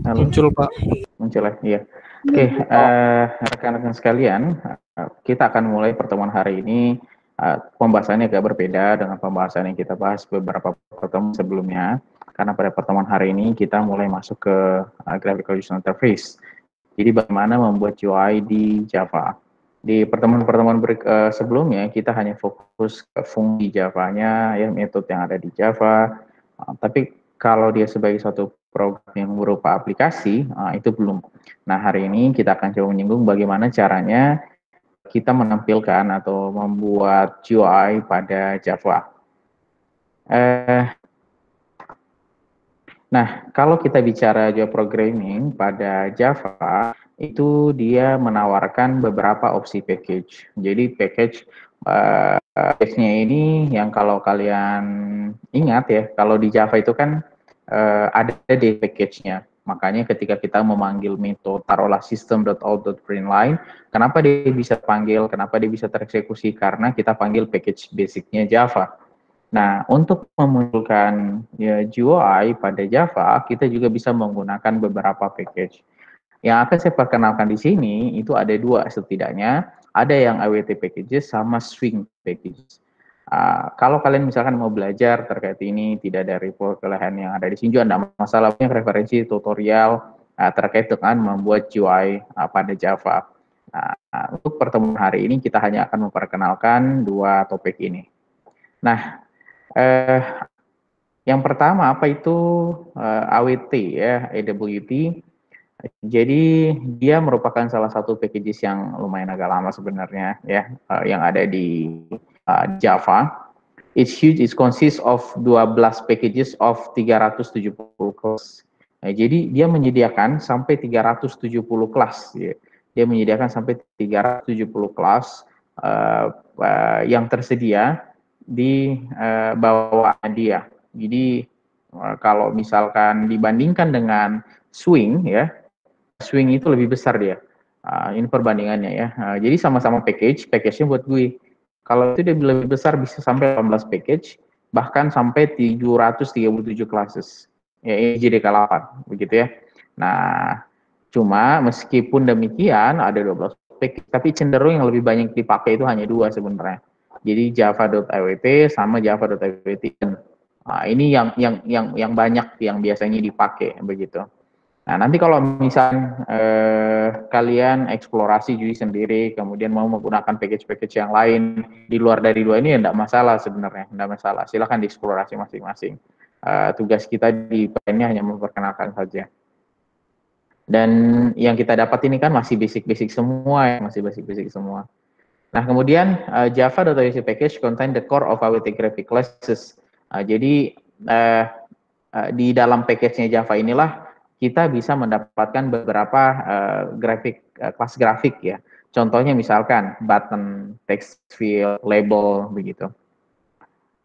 Halo, Muncul, Pak. muncul ya? Iya. Oke, rekan-rekan sekalian, kita akan mulai pertemuan hari ini. Pembahasannya agak berbeda dengan pembahasan yang kita bahas beberapa pertemuan sebelumnya, karena pada pertemuan hari ini kita mulai masuk ke Graphical User Interface. Jadi bagaimana membuat UI di Java. Di pertemuan-pertemuan sebelumnya kita hanya fokus ke fungsi Java-nya, ya metode yang ada di Java. Tapi kalau dia sebagai suatu program yang berupa aplikasi, itu belum. Nah, hari ini kita akan coba menyinggung bagaimana caranya kita menampilkan atau membuat UI pada Java. Nah, kalau kita bicara Java programming pada Java, itu dia menawarkan beberapa opsi package. Jadi package-nya ini yang kalau kalian ingat ya, kalau di Java itu kan ada di package-nya. Makanya ketika kita memanggil metode taruhlah system.out.println, kenapa dia bisa panggil, kenapa dia bisa tereksekusi? Karena kita panggil package basic-nya Java. Nah, untuk memunculkan ya, GUI pada Java, kita juga bisa menggunakan beberapa package. Yang akan saya perkenalkan di sini itu ada dua setidaknya, ada yang AWT packages sama Swing packages. Kalau kalian misalkan mau belajar terkait ini, tidak ada perkuliahan yang ada di sini juga, tidak masalah, punya referensi tutorial terkait dengan membuat GUI pada Java. Untuk pertemuan hari ini kita hanya akan memperkenalkan dua topik ini. Nah, yang pertama apa itu AWT ya, AWT. Jadi dia merupakan salah satu packages yang lumayan agak lama sebenarnya ya, yang ada di Java. It's huge, it consists of 12 packages of 370 class. Nah, jadi dia menyediakan sampai 370 kelas ya. Dia menyediakan sampai 370 kelas yang tersedia di bawaan dia. Jadi kalau misalkan dibandingkan dengan Swing ya, Swing itu lebih besar dia. Ini perbandingannya ya. Jadi sama-sama package-nya buat gue. Kalau itu dia lebih besar bisa sampai 18 package, bahkan sampai 737 classes. Ya, ini JDK 8, begitu ya. Nah, cuma meskipun demikian ada 12 package, tapi cenderung yang lebih banyak dipakai itu hanya dua sebenarnya. Jadi java.awt sama java.awt. Nah, ini yang banyak yang biasanya dipakai begitu. Nah, nanti kalau misalnya kalian eksplorasi juga sendiri, kemudian mau menggunakan package-package yang lain di luar dari dua ini, ya enggak masalah sebenarnya, enggak masalah. Silakan dieksplorasi masing-masing. Tugas kita di ini hanya memperkenalkan saja. Dan yang kita dapat ini kan masih basic-basic semua, ya, masih basic-basic semua. Nah, kemudian Java.awt package contain the core of AWT graphic classes. Jadi di dalam package-nya Java inilah kita bisa mendapatkan beberapa kelas grafik ya. Contohnya misalkan button, text field, label begitu.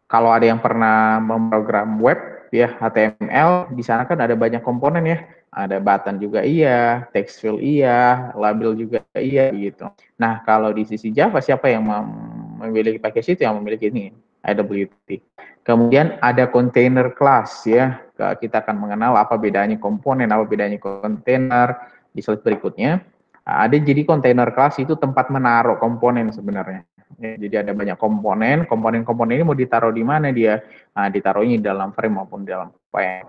Kalau ada yang pernah memprogram web ya HTML, di sana kan ada banyak komponen ya. Ada button juga iya, text field iya, label juga iya gitu. Nah, kalau di sisi Java siapa yang memiliki package itu, yang memiliki ini AWT. Kemudian ada container class ya. Kita akan mengenal apa bedanya komponen, apa bedanya container di slide berikutnya. Ada jadi container class itu tempat menaruh komponen sebenarnya. Ya, jadi ada banyak komponen ini mau ditaruh di mana dia? Nah, ditaruhnya di dalam frame maupun di dalam file.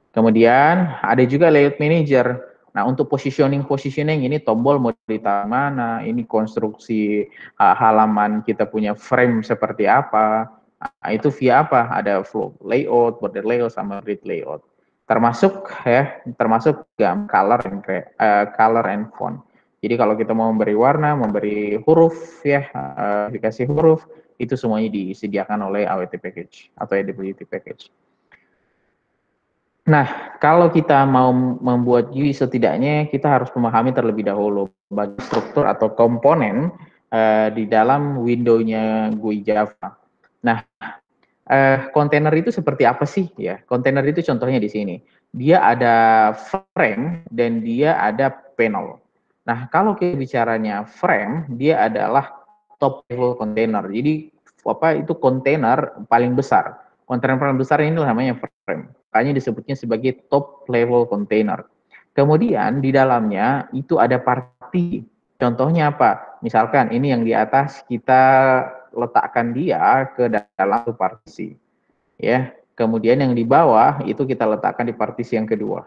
Kemudian ada juga layout manager. Nah, untuk positioning ini tombol mau ditaruh mana, ini konstruksi halaman kita punya frame seperti apa. Nah, itu via apa? Ada flow layout, border layout, sama grid layout. Termasuk color and font. Jadi kalau kita mau memberi warna, memberi huruf ya, dikasih huruf, itu semuanya disediakan oleh AWT package atau AWT package. Nah, kalau kita mau membuat UI setidaknya kita harus memahami terlebih dahulu bagi struktur atau komponen di dalam window-nya GUI Java. Nah, kontainer itu seperti apa sih ya? Kontainer itu contohnya di sini. Dia ada frame dan dia ada panel. Nah, kalau kita bicaranya frame, dia adalah top level container. Jadi apa itu kontainer paling besar. Kontainer paling besar ini namanya frame. Makanya disebutnya sebagai top level container. Kemudian di dalamnya itu ada partisi. Contohnya apa? Misalkan ini yang di atas kita letakkan dia ke dalam satu partisi, ya. Kemudian yang di bawah itu kita letakkan di partisi yang kedua.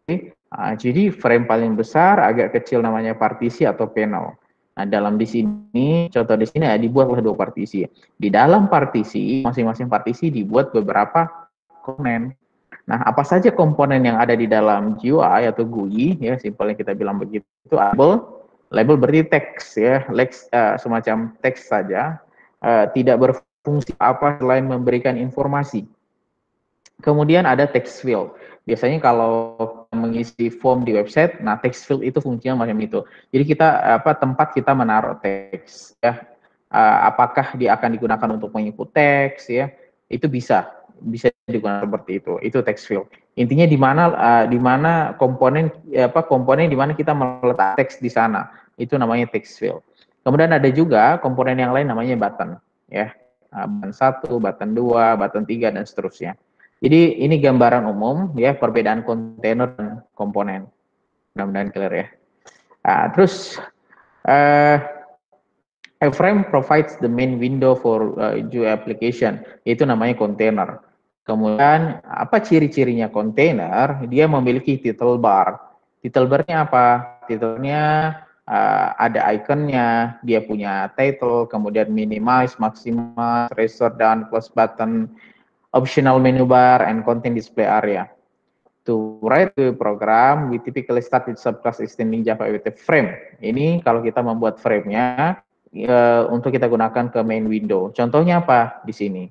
Oke. Nah, jadi frame paling besar agak kecil namanya partisi atau panel. Nah, dalam di sini, contoh di sini ya, dibuatlah dua partisi. Di dalam partisi, masing-masing partisi dibuat beberapa komponen. Nah, apa saja komponen yang ada di dalam GUI atau GUI, ya, simpelnya kita bilang begitu, label berarti teks, ya, semacam teks saja, tidak berfungsi apa selain memberikan informasi. Kemudian ada text field. Biasanya kalau mengisi form di website, nah text field itu fungsinya macam itu. Jadi kita tempat kita menaruh teks, ya. Apakah dia akan digunakan untuk menginput teks, ya? Itu bisa digunakan seperti itu. Itu text field. Intinya di mana komponen di mana kita meletak teks di sana. Itu namanya text field. Kemudian ada juga komponen yang lain namanya button, ya. Button 1, button 2, button 3 dan seterusnya. Jadi ini gambaran umum, ya, perbedaan kontainer dan komponen. Mudah-mudahan clear, ya. Terus a frame provides the main window for GUI application, itu namanya container. Kemudian apa ciri-cirinya kontainer? Dia memiliki title bar. Title bar-nya apa? Title-nya ada ikonnya, dia punya title, kemudian minimize, maximize, restore down, close button, optional menu bar, and content display area. To write the program, we typically start with subclass extending Java with a frame. Ini kalau kita membuat frame-nya untuk kita gunakan ke main window. Contohnya apa di sini?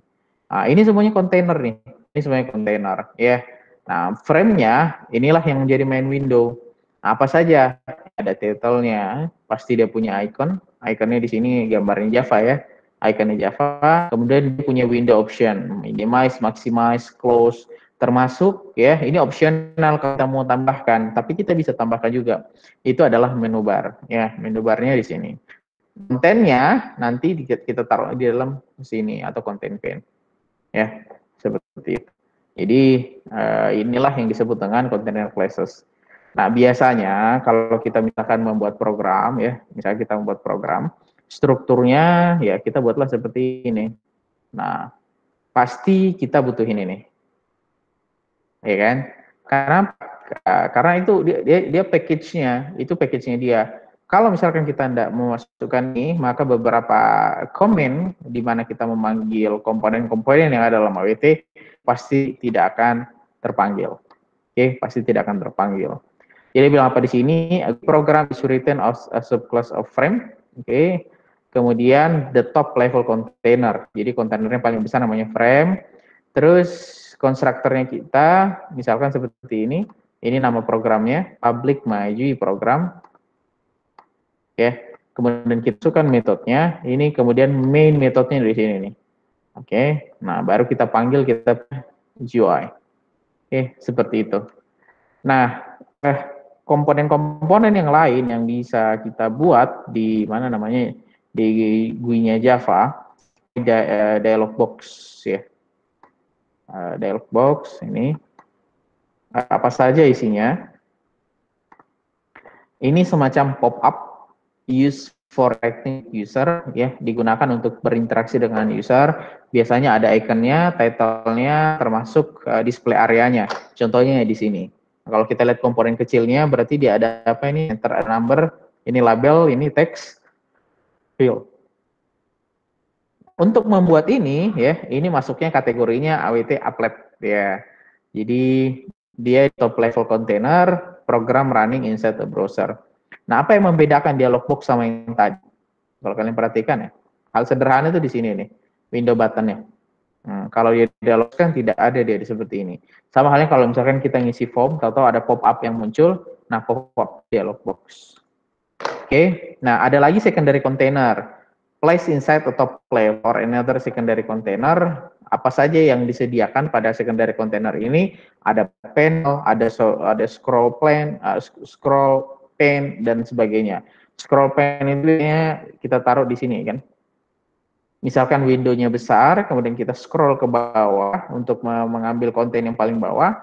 Nah, ini semuanya kontainer nih. Ini semuanya kontainer, ya. Nah, frame-nya inilah yang menjadi main window. Nah, apa saja? Ada title-nya, pasti dia punya icon. Iconnya di sini gambarnya Java, ya. Iconnya Java. Kemudian dia punya window option, minimize, maximize, close. Termasuk, ya, ini opsional kalau kita mau tambahkan, tapi kita bisa tambahkan juga. Itu adalah menu bar, ya. Menu barnya di sini. Kontennya nanti kita taruh di dalam sini atau content pane, ya, seperti itu. Jadi inilah yang disebut dengan container classes. Nah, biasanya kalau kita misalkan membuat program, ya, misalnya kita membuat program, strukturnya ya kita buatlah seperti ini. Nah, pasti kita butuh ini nih, ya kan? Karena itu dia package-nya, itu package-nya dia. Kalau misalkan kita tidak memasukkan ini, maka beberapa komen di mana kita memanggil komponen-komponen yang ada dalam AWT pasti tidak akan terpanggil. Oke, pasti tidak akan terpanggil. Jadi bilang apa di sini? Program is written as a subclass of frame. Oke. Kemudian the top level container. Jadi kontainernya paling besar namanya frame. Terus konstruktornya kita misalkan seperti ini. Ini nama programnya, public MyGUI program. Oke. Kemudian kita masukkan metodenya. Ini kemudian main metodenya di sini nih. Oke. Nah, baru kita panggil kita GUI. Oke, seperti itu. Nah, komponen-komponen yang lain yang bisa kita buat di mana namanya di GUI-nya Java, dialog box, ya. Dialog box ini apa saja isinya? Ini semacam pop-up use for active user, ya, digunakan untuk berinteraksi dengan user. Biasanya ada ikonnya, title-nya, termasuk display areanya. Contohnya di sini. Kalau kita lihat komponen kecilnya, berarti dia ada apa ini? Enter a number, ini label, ini text field. Untuk membuat ini, ya, ini masuknya kategorinya AWT applet, ya. Jadi dia top level container, program running inside the browser. Nah, apa yang membedakan dialog box sama yang tadi? Kalau kalian perhatikan, ya, hal sederhana itu di sini nih, window buttonnya. Kalau dia dialog kan tidak ada dia seperti ini. Sama halnya kalau misalkan kita ngisi form, tahu-tahu ada pop-up yang muncul, nah pop-up dialog box. Oke, nah ada lagi secondary container. Place inside a top level or another secondary container. Apa saja yang disediakan pada secondary container ini? Ada panel, ada scroll pane dan sebagainya. Scroll pane itu kita taruh di sini kan. Misalkan window-nya besar, kemudian kita scroll ke bawah untuk mengambil konten yang paling bawah.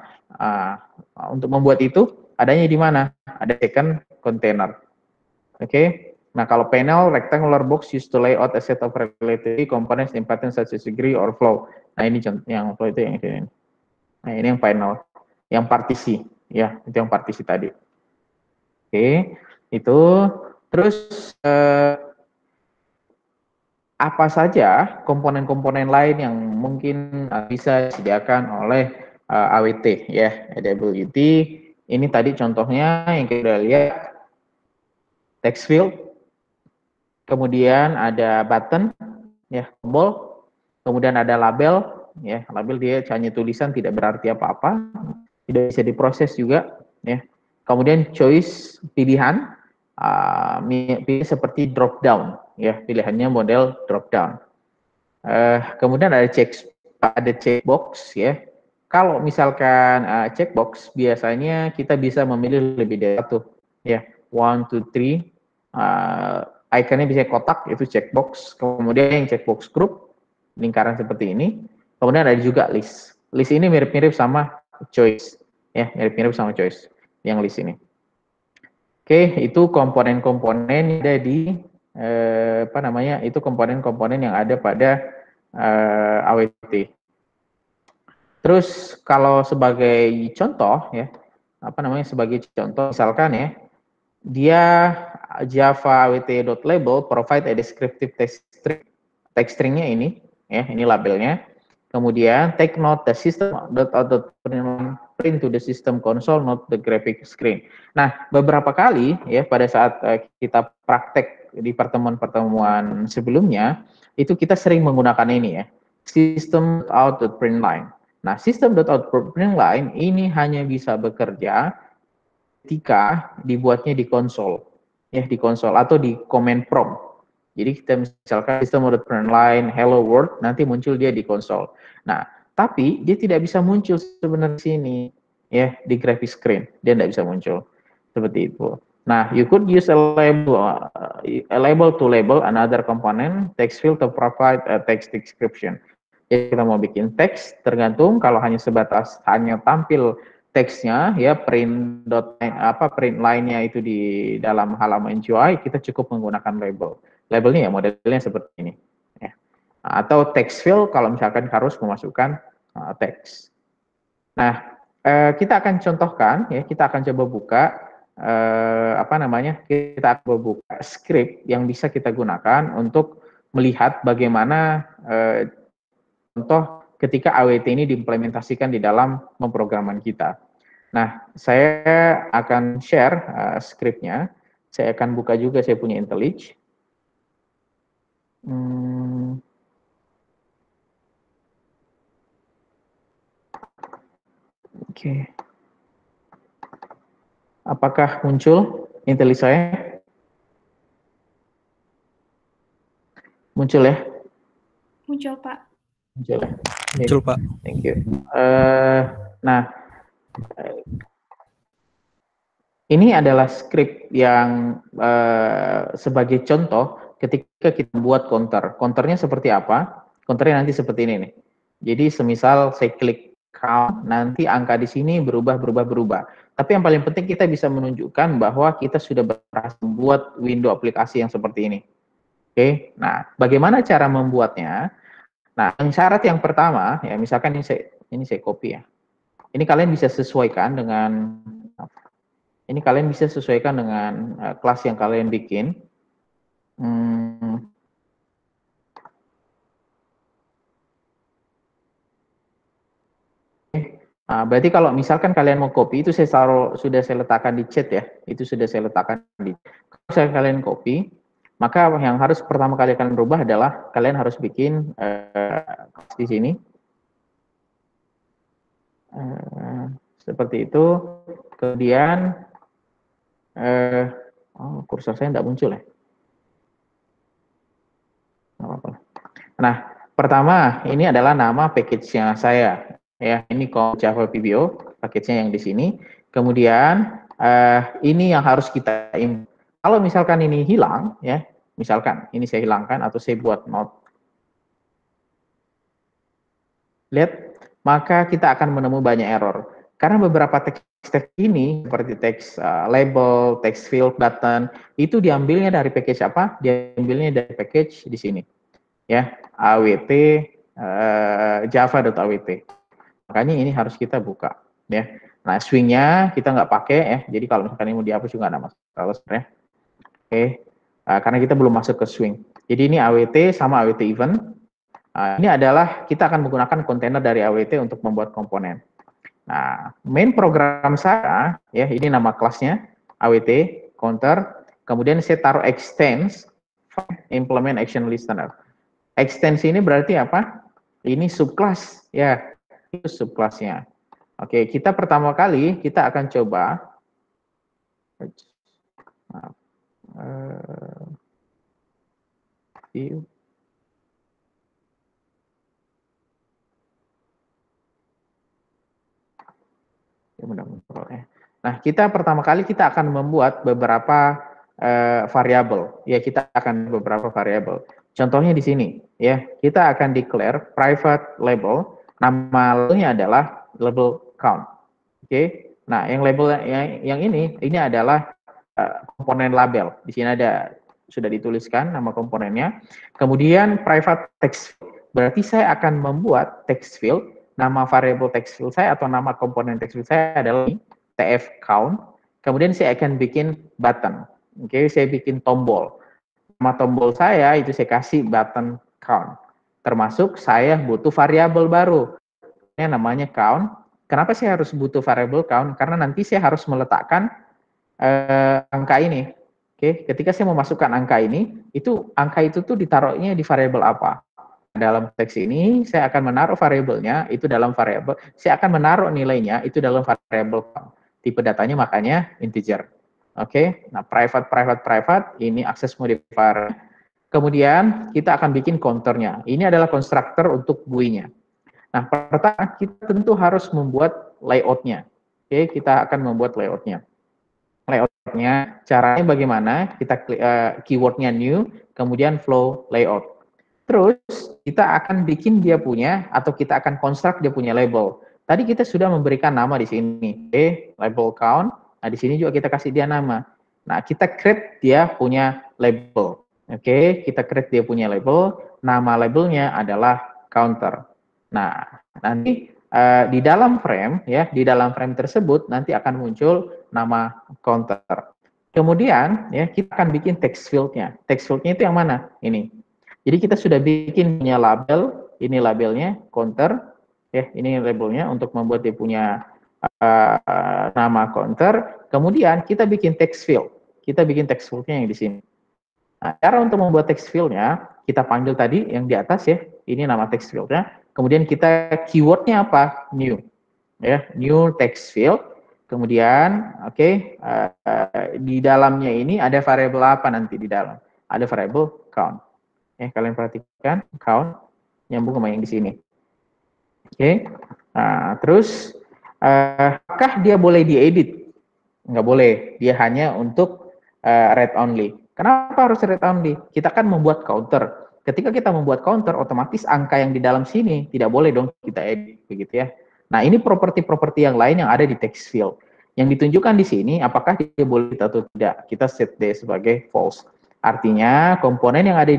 Untuk membuat itu, adanya di mana? Ada second container. Oke. Nah, kalau panel rectangular box used to lay out a set of relatively components in pattern such as degree or flow. Nah, ini contoh yang flow itu yang ini. Nah, ini yang panel, yang partisi, ya, itu yang partisi tadi. Oke, itu terus apa saja komponen-komponen lain yang mungkin bisa disediakan oleh AWT, ya, AWT. Ini tadi contohnya yang kita lihat text field, kemudian ada button, ya, tombol, kemudian ada label, ya, label dia hanya tulisan tidak berarti apa-apa, tidak bisa diproses juga, ya. Kemudian choice pilihan, pilih seperti drop down, ya, pilihannya model drop down. Kemudian ada checkbox, ya. Kalau misalkan checkbox, biasanya kita bisa memilih lebih dari satu, ya, 1, 2, 3. Ikonnya bisa kotak, itu checkbox. Kemudian yang checkbox group, lingkaran seperti ini. Kemudian ada juga list. List ini mirip-mirip sama choice, ya, mirip-mirip sama choice yang list ini. Oke, itu komponen-komponen yang ada di itu komponen-komponen yang ada pada AWT. Terus kalau sebagai contoh, ya, sebagai contoh misalkan, ya, dia Java awt.label provide a descriptive text string-nya ini, ya, ini labelnya. Kemudian take note the system print to the system console, not the graphic screen. Nah, beberapa kali, ya, pada saat kita praktek di pertemuan-pertemuan sebelumnya, itu kita sering menggunakan ini, ya, system.out.println. Nah, system.out.println ini hanya bisa bekerja ketika dibuatnya di konsol, ya, di konsol atau di command prompt. Jadi kita misalkan system.println hello world, nanti muncul dia di konsol. Nah, tapi dia tidak bisa muncul sebenarnya di sini, ya, di graphic screen dia tidak bisa muncul seperti itu. Nah, you could use a label to label another component text field to provide a text description. Jadi kita mau bikin teks, tergantung kalau hanya sebatas hanya tampil teksnya, ya, print line-nya itu di dalam halaman GUI, kita cukup menggunakan label. Labelnya ya modelnya seperti ini, ya. Atau text field kalau misalkan harus memasukkan teks. Nah, kita akan contohkan, ya, kita akan coba buka kita akan buka script yang bisa kita gunakan untuk melihat bagaimana contoh ketika AWT ini diimplementasikan di dalam pemrograman kita. Nah, saya akan share scriptnya. Saya akan buka juga, saya punya IntelliJ. Oke. Apakah muncul IntelliJ saya? Muncul, ya? Muncul, Pak. Muncul, ya? Muncul, Pak. Thank you. Nah, ini adalah script yang sebagai contoh ketika kita buat counter. Counternya seperti apa? Counternya nanti seperti ini nih. Jadi semisal saya klik count, nanti angka di sini berubah. Tapi yang paling penting kita bisa menunjukkan bahwa kita sudah berhasil membuat window aplikasi yang seperti ini. Oke, nah bagaimana cara membuatnya? Nah, syarat yang pertama, ya, misalkan ini saya copy, ya. Ini kalian bisa sesuaikan dengan kelas yang kalian bikin. Nah, berarti kalau misalkan kalian mau copy, itu sudah saya letakkan di chat, ya. Itu sudah saya letakkan di. Kalau misalkan kalian copy, maka yang harus pertama kali kalian rubah adalah kalian harus bikin di sini. Seperti itu. Kemudian kursor saya tidak muncul, ya. Nah, pertama ini adalah nama package-nya saya, ya. Ini Java PBO, package-nya yang di sini. Kemudian ini yang harus kita import. Kalau misalkan ini hilang, ya, misalkan ini saya hilangkan atau saya buat not. Lihat, maka kita akan menemui banyak error. Karena beberapa teks ini seperti teks label, teks field, button itu diambilnya dari package apa? Diambilnya dari package di sini, ya, awt java.awt. Makanya ini harus kita buka, ya. Nah, swingnya kita nggak pakai, ya. Jadi kalau misalkan ini mau dihapus juga nggak ada masalah sebenarnya. Oke, karena kita belum masuk ke swing. Jadi ini awt sama awt event. Ini adalah kita akan menggunakan kontainer dari awt untuk membuat komponen. Nah, main program saya, ya, ini nama kelasnya, awt, counter, kemudian saya taruh extends, implement action listener. Extends ini berarti apa? Ini subclass, ya, itu subclassnya. Oke, kita pertama kali, kita akan coba, view. Nah, kita pertama kali kita akan membuat beberapa variabel. Ya, kita akan beberapa variabel. Contohnya di sini, ya, kita akan declare private label. Nama labelnya adalah label count. Oke. Nah, yang label yang ini adalah komponen label. Di sini ada sudah dituliskan nama komponennya. Kemudian private text field. Berarti saya akan membuat text field, nama variable text field saya atau nama komponen text field saya adalah tf count. Kemudian saya akan bikin button. Oke, saya bikin tombol. Nama tombol saya itu saya kasih button count. Termasuk saya butuh variabel baru. Ini namanya count. Kenapa saya harus butuh variable count? Karena nanti saya harus meletakkan angka ini. Oke, ketika saya memasukkan angka ini, itu angka itu tuh ditaruhnya di variabel apa? Dalam teks ini saya akan menaruh variabelnya itu dalam variabel, saya akan menaruh nilainya itu dalam variabel tipe datanya makanya integer. Oke, nah private ini access modifier. Kemudian kita akan bikin counternya. Ini adalah konstruktor untuk GUI-nya. Nah, pertama kita tentu harus membuat layoutnya. Oke, kita akan membuat layoutnya. Layoutnya, caranya bagaimana? Kita keywordnya new, kemudian flow layout. Terus kita akan bikin dia punya atau kita akan construct dia punya label. Tadi kita sudah memberikan nama di sini, label count. Nah, di sini juga kita kasih dia nama. Nah, kita create dia punya label. Oke, kita create dia punya label. Nama labelnya adalah counter. Nah, nanti di dalam frame, ya, di dalam frame tersebut nanti akan muncul nama counter. Kemudian, ya, kita akan bikin text field-nya. Text field-nya itu yang mana? Ini. Jadi kita sudah bikin punya label, ini labelnya counter, ya, ini labelnya untuk membuat dia punya nama counter. Kemudian kita bikin text field. Kita bikin text field-nya yang di sini. Nah, cara untuk membuat text field-nya, kita panggil tadi yang di atas, ya, ini nama text field-nya. Kemudian kita keyword-nya apa? New. Ya, new text field. Kemudian, di dalamnya ini ada variabel apa nanti di dalam? Ada variabel count. Kalian perhatikan count nyambung sama yang di sini. Nah, terus apakah dia boleh diedit? Nggak boleh. Dia hanya untuk read only. Kenapa harus read only? Kita kan membuat counter. Ketika kita membuat counter, otomatis angka yang di dalam sini tidak boleh dong kita edit, begitu ya. Nah, ini properti-properti yang lain yang ada di text field. Yang ditunjukkan di sini, apakah dia boleh atau tidak? Kita set dia sebagai false. Artinya, komponen yang ada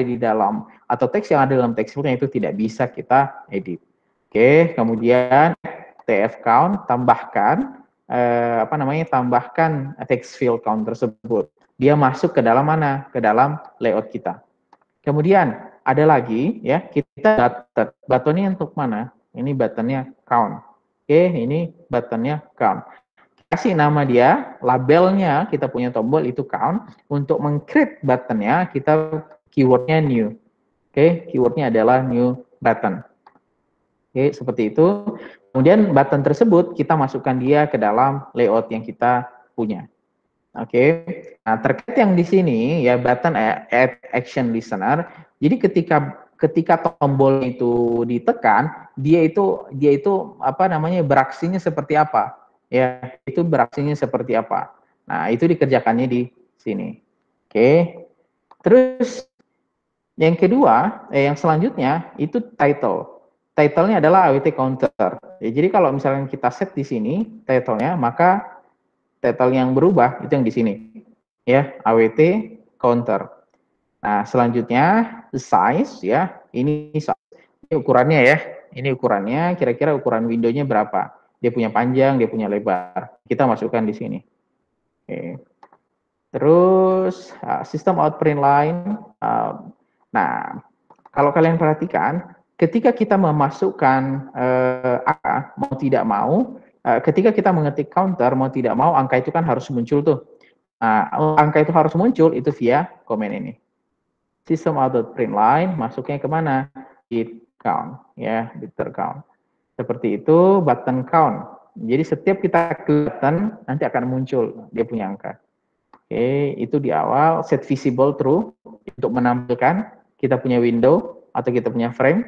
di dalam atau teks yang ada dalam text field-nya itu tidak bisa kita edit. Oke, kemudian tf count tambahkan tambahkan text field count tersebut. Dia masuk ke dalam mana? Ke dalam layout kita. Kemudian ada lagi, ya, kita buttonnya untuk mana? Ini buttonnya count. Oke, ini buttonnya count. Kasih nama dia, labelnya kita punya tombol itu count. Untuk meng-create buttonnya kita keywordnya new. Oke, keywordnya adalah new button. Oke, seperti itu. Kemudian button tersebut kita masukkan dia ke dalam layout yang kita punya. Oke, nah terkait yang di sini ya button add action listener. Jadi ketika tombol itu ditekan, dia itu beraksinya seperti apa? Ya, itu beraksinya seperti apa? Nah, itu dikerjakannya di sini. Oke. Terus yang kedua, yang selanjutnya itu title. title-nya adalah awt counter. Ya, jadi kalau misalnya kita set di sini title-nya, maka title yang berubah itu yang di sini, ya, awt counter. Nah, selanjutnya size, ya, ini ukurannya, ya, ini ukurannya, kira-kira ukuran window-nya berapa? Dia punya panjang, dia punya lebar. Kita masukkan di sini. Oke. Terus sistem out print line. Nah, kalau kalian perhatikan, ketika kita memasukkan angka, mau tidak mau, ketika kita mengetik counter, mau tidak mau angka itu kan harus muncul tuh. Angka itu harus muncul itu via komen ini. System out print line masuknya kemana? Bit count, ya, bit count. Seperti itu. Button count. Jadi setiap kita klik button nanti akan muncul dia punya angka. Oke, itu di awal. Set visible true untuk menampilkan kita punya window atau kita punya frame.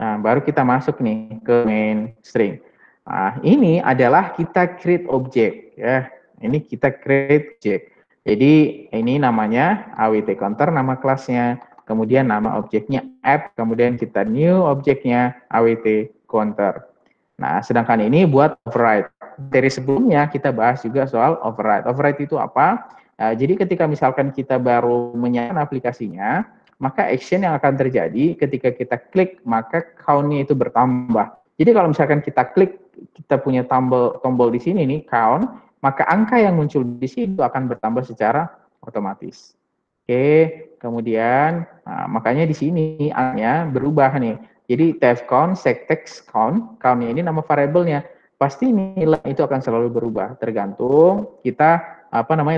Nah, baru kita masuk nih ke main string. Nah, ini adalah kita create object, ya. Ini kita create object. Jadi ini namanya awt counter, nama kelasnya. Kemudian nama objeknya app, kemudian kita new objeknya awt counter. Nah, sedangkan ini buat override. Dari sebelumnya kita bahas juga soal override. Override itu apa? Jadi ketika misalkan kita baru menyalakan aplikasinya, maka action yang akan terjadi ketika kita klik, maka count-nya itu bertambah. Jadi kalau misalkan kita klik, kita punya tombol di sini nih, count, maka angka yang muncul di sini akan bertambah secara otomatis. Oke, kemudian makanya di sini angkanya berubah nih. Jadi tf count, sectext count, count-nya ini nama variabelnya. Pasti nilai itu akan selalu berubah, tergantung kita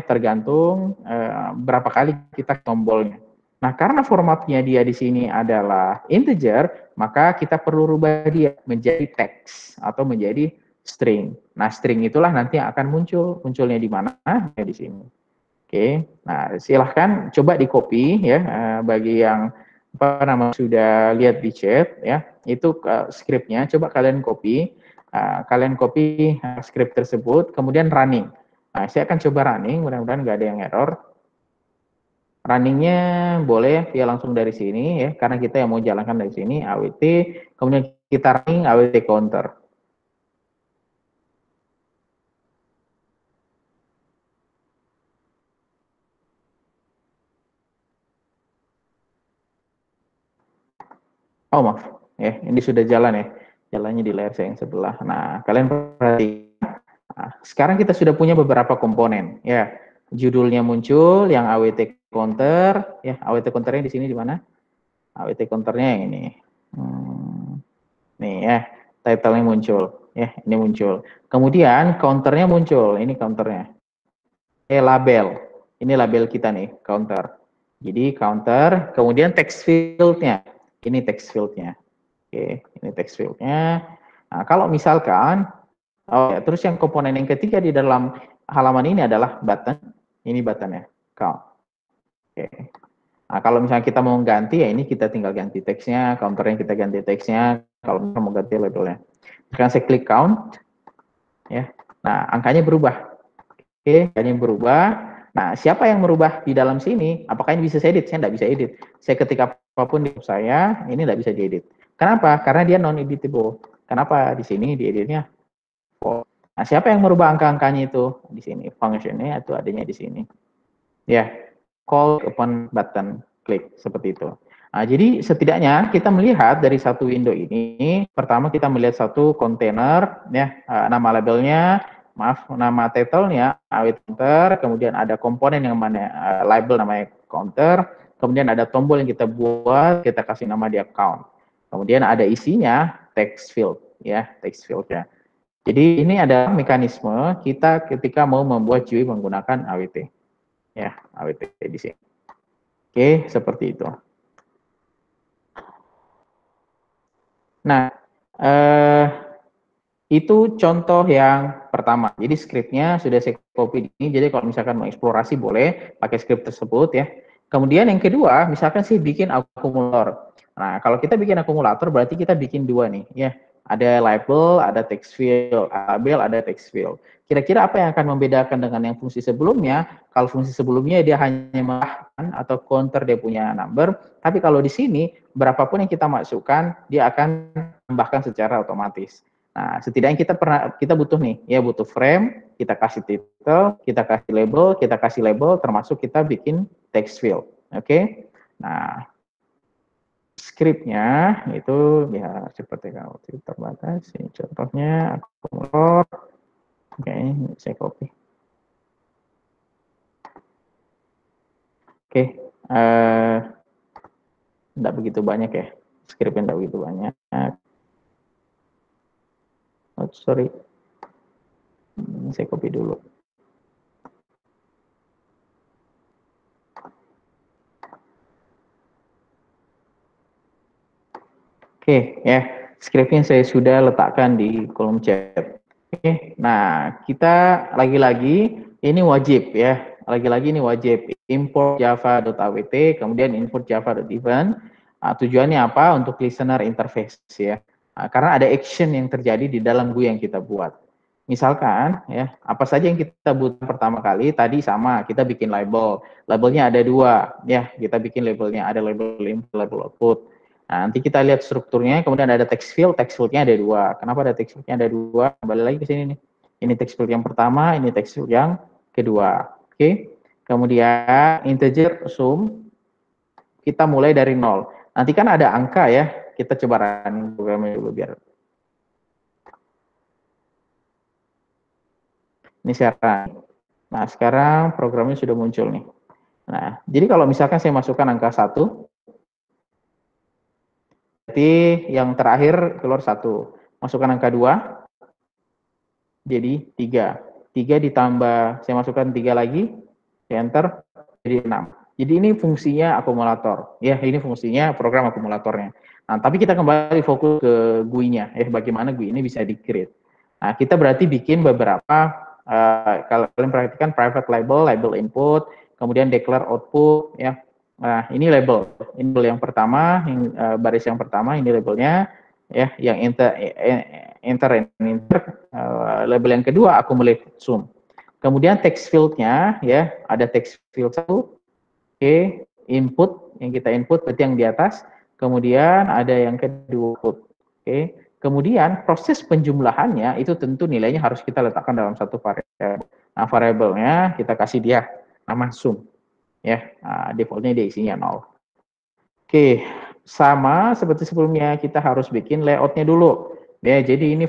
tergantung berapa kali kita tombolnya. Nah, karena formatnya dia di sini adalah integer, maka kita perlu rubah dia menjadi teks atau menjadi string. Nah, string itulah nanti yang akan munculnya di mana? Ya, di sini. Oke, nah silahkan coba di copy ya, bagi yang sudah lihat di chat ya, itu scriptnya coba kalian copy, script tersebut, kemudian running. Nah, saya akan coba running, mudah-mudahan nggak ada yang error. Runningnya boleh ya langsung dari sini ya, karena kita yang mau jalankan dari sini awt, kemudian kita running awt counter. Oh maaf, ya ini sudah jalan ya, jalannya di layar saya yang sebelah. Nah kalian perhatikan, nah, sekarang kita sudah punya beberapa komponen ya. Judulnya muncul, yang awt counter, ya awt counternya di sini di mana? Awt counternya yang ini, nih ya, title-nya muncul, ya ini muncul. Kemudian counternya muncul, ini counternya. Label, ini label kita nih, counter. Jadi counter, kemudian text field-nya. Ini text field-nya. Oke, ini text field-nya. Nah, kalau misalkan, terus yang komponen yang ketiga di dalam halaman ini adalah button. Ini button-nya, count. Oke. Nah, kalau misalnya kita mau ganti, ya ini kita tinggal ganti teksnya, counternya kita ganti teksnya, kalau mau ganti labelnya. Sekarang saya klik count, ya. Nah, angkanya berubah. Oke, angkanya berubah. Nah, siapa yang merubah di dalam sini? Apakah ini bisa saya edit? Saya tidak bisa edit. Saya ketik apapun di saya, ini tidak bisa diedit. Kenapa? Karena dia non-editable. Kenapa? Di sini dieditnya. Nah, siapa yang merubah angka-angkanya itu? Di sini. Function-nya itu adanya di sini. Ya, call upon button klik, seperti itu. Nah, jadi setidaknya kita melihat dari satu window ini, pertama kita melihat satu kontainer, ya, nama labelnya, nama title-nya awt counter, kemudian ada komponen yang mana label namanya counter, kemudian ada tombol yang kita buat, kita kasih nama dia count. Kemudian ada isinya text field, ya, text field-nya. Jadi ini adalah mekanisme kita ketika mau membuat GUI menggunakan awt, ya, awt di sini. Oke, seperti itu. Nah, itu contoh yang pertama. Jadi scriptnya sudah saya copy di sini. Jadi kalau misalkan mau eksplorasi boleh pakai script tersebut ya. Kemudian yang kedua, misalkan sih bikin akumulator. Nah, kalau kita bikin akumulator berarti kita bikin dua nih ya. Ada label, ada text field, label, ada text field. Kira-kira apa yang akan membedakan dengan yang fungsi sebelumnya? Kalau fungsi sebelumnya dia hanya menambahkan atau counter dia punya number, tapi kalau di sini berapapun yang kita masukkan dia akan tambahkan secara otomatis. Nah, setidaknya kita butuh nih, ya butuh frame, kita kasih title, kita kasih label, termasuk kita bikin text field. Oke. Nah, scriptnya itu ya seperti kalau terbatas. Ini contohnya akumulator. Oke, ini saya copy. Oke, tidak begitu banyak ya. Scriptnya tidak begitu banyak. Oh, sorry. Ini saya copy dulu. Oke, ya. Scriptnya saya sudah letakkan di kolom chat. Oke, nah kita lagi-lagi ini wajib ya. Lagi-lagi ini wajib import java.awt, kemudian import java.event. Nah, tujuannya apa? Untuk listener interface ya. Nah, karena ada action yang terjadi di dalam GUI yang kita buat. Misalkan ya, apa saja yang kita buat pertama kali tadi sama, kita bikin label. Labelnya ada dua ya, kita bikin labelnya ada label input, label output. Nah, nanti kita lihat strukturnya, kemudian ada text fieldnya ada dua. Kenapa ada text fieldnya ada dua? Kembali lagi ke sini nih. Ini text field yang pertama, ini text field yang kedua. Oke. Kemudian integer sum, kita mulai dari 0. Nanti kan ada angka ya, kita coba running programnya dulu biar. Ini saya run. Nah, sekarang programnya sudah muncul nih. Nah, jadi kalau misalkan saya masukkan angka 1, berarti yang terakhir keluar 1. Masukkan angka 2, jadi 3. 3 ditambah, saya masukkan 3 lagi, saya enter, jadi 6. Jadi ini fungsinya akumulator. Ya, ini fungsinya program akumulatornya. Nah, tapi kita kembali fokus ke GUI-nya, bagaimana GUI ini bisa di-create. Nah, kita berarti bikin beberapa, kalau kalian perhatikan private label, label input, kemudian declare output, ya. Nah, ini label. Ini label yang pertama, baris yang pertama, ini labelnya, ya, yang enter label yang kedua accumulate sum. Kemudian text field-nya ya, ada text field 1, oke, input yang kita input berarti yang di atas, kemudian ada yang kedua output. Oke. Kemudian proses penjumlahannya itu tentu nilainya harus kita letakkan dalam satu variabel. Nah, variabelnya kita kasih dia nama sum ya. Nah, defaultnya dia isinya 0. Oke, sama seperti sebelumnya kita harus bikin layoutnya dulu. Ya, jadi ini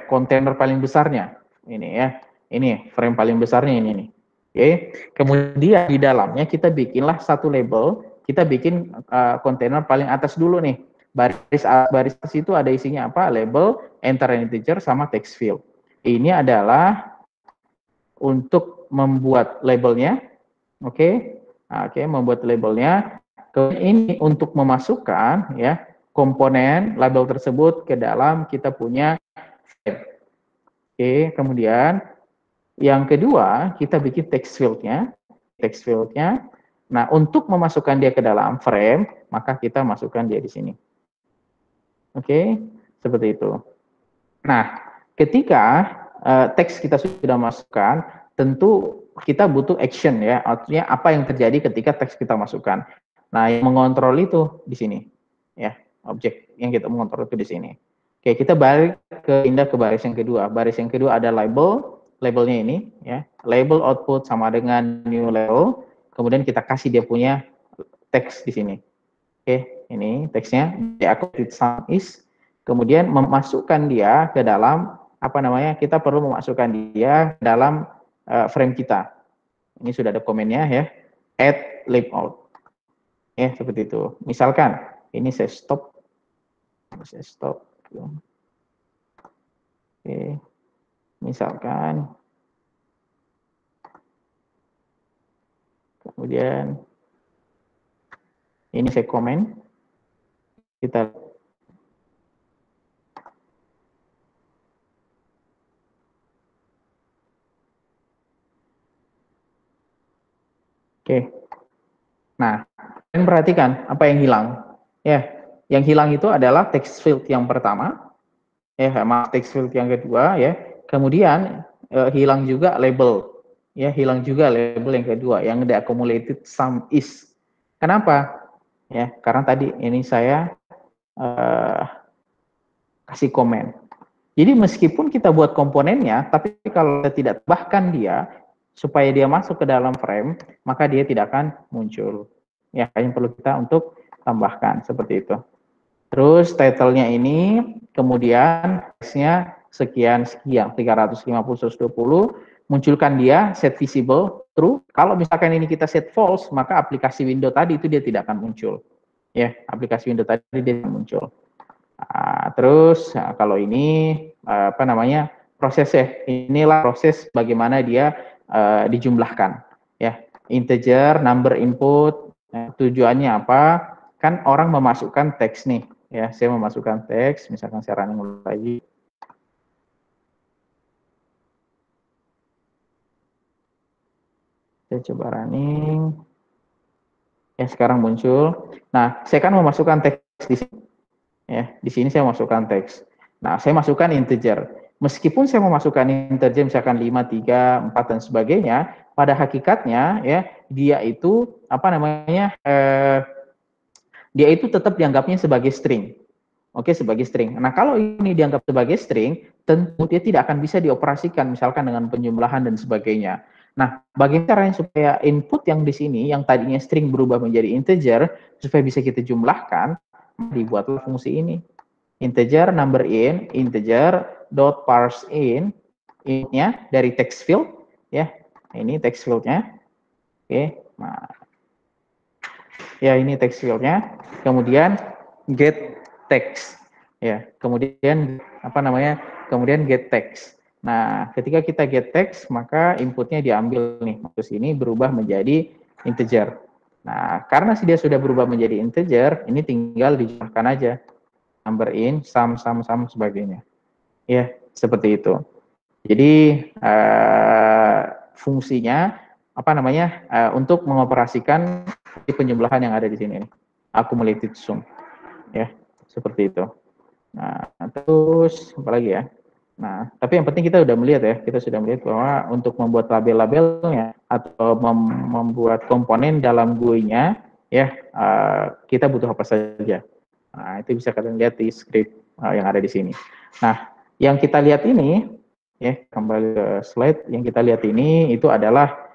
kontainer paling besarnya. Ini ya. Ini frame paling besarnya ini nih. Oke. Kemudian di dalamnya kita bikinlah satu label, kita bikin kontainer paling atas dulu nih. Baris itu ada isinya apa? Label, enter integer sama text field. Ini adalah untuk membuat labelnya. Oke. Oke, membuat labelnya. Ini untuk memasukkan ya komponen label tersebut ke dalam kita punya frame. Oke, kemudian yang kedua kita bikin text field-nya. Nah, untuk memasukkan dia ke dalam frame, maka kita masukkan dia di sini. Oke, seperti itu. Nah, ketika teks kita sudah masukkan, tentu kita butuh action ya, artinya apa yang terjadi ketika teks kita masukkan. Nah, yang mengontrol itu di sini, ya, objek yang kita mengontrol itu di sini. Oke, kita balik pindah ke baris yang kedua. Baris yang kedua ada labelnya ini, ya, label output sama dengan new label. Kemudian kita kasih dia punya teks di sini. Oke, ini teksnya deactivate sum is. Kemudian memasukkan dia ke dalam apa namanya? Kita perlu memasukkan dia dalam frame kita. Ini sudah ada komennya ya. Add layout. Ya, seperti itu. Misalkan ini saya stop. Oke. Misalkan kemudian ini saya komen. Kita oke. Nah, kalian perhatikan apa yang hilang. Ya, yang hilang itu adalah text field yang pertama. ya, sama text field yang kedua ya. Kemudian hilang juga label, ya, hilang juga label yang kedua yang the accumulated sum is. Kenapa? Ya, karena tadi ini saya kasih komen. Jadi meskipun kita buat komponennya, tapi kalau kita tidak tambahkan dia supaya dia masuk ke dalam frame, maka dia tidak akan muncul. Ya, yang perlu kita untuk tambahkan seperti itu. Terus title-nya ini, kemudian text-nya sekian, 350/120, munculkan dia set visible true. Kalau misalkan ini kita set false, maka aplikasi window tadi itu dia tidak akan muncul. Ya, aplikasi window tadi dia tidak muncul. Terus kalau ini apa namanya prosesnya, inilah proses bagaimana dia dijumlahkan. Ya, integer, number input, tujuannya apa? Kan orang memasukkan teks nih. Ya, saya memasukkan teks, misalkan saya running lagi. Saya coba running. Ya, sekarang muncul. Nah, saya kan memasukkan teks di sini. Ya, di sini saya masukkan teks. Nah, saya masukkan integer. Meskipun saya memasukkan integer misalkan 5, 3, 4 dan sebagainya, pada hakikatnya ya dia itu apa namanya? Dia itu tetap dianggapnya sebagai string. Oke, sebagai string. Nah, kalau ini dianggap sebagai string, tentu dia tidak akan bisa dioperasikan misalkan dengan penjumlahan dan sebagainya. Nah, bagaimana caranya supaya input yang di sini yang tadinya string berubah menjadi integer supaya bisa kita jumlahkan, dibuatlah fungsi ini. Integer number in, integer dot parse in, innya dari text field ya. Ini text fieldnya. Oke. Nah, ya ini text fieldnya. Kemudian get text ya. Kemudian apa namanya? Kemudian get text. Nah, ketika kita get text, maka inputnya diambil nih. Terus ini berubah menjadi integer. Nah, karena dia sudah berubah menjadi integer, ini tinggal dijumlahkan aja. Number in, sum, sebagainya. Ya, seperti itu. Jadi fungsinya apa namanya untuk mengoperasikan penjumlahan yang ada di sini, accumulated sum, ya, seperti itu. Nah, terus apa lagi ya? Nah, tapi yang penting kita sudah melihat ya, kita sudah melihat bahwa untuk membuat label-labelnya atau membuat komponen dalam GUI-nya, ya, kita butuh apa saja. Nah, itu bisa kalian lihat di script yang ada di sini. Nah, yang kita lihat ini, ya, kembali ke slide, yang kita lihat ini itu adalah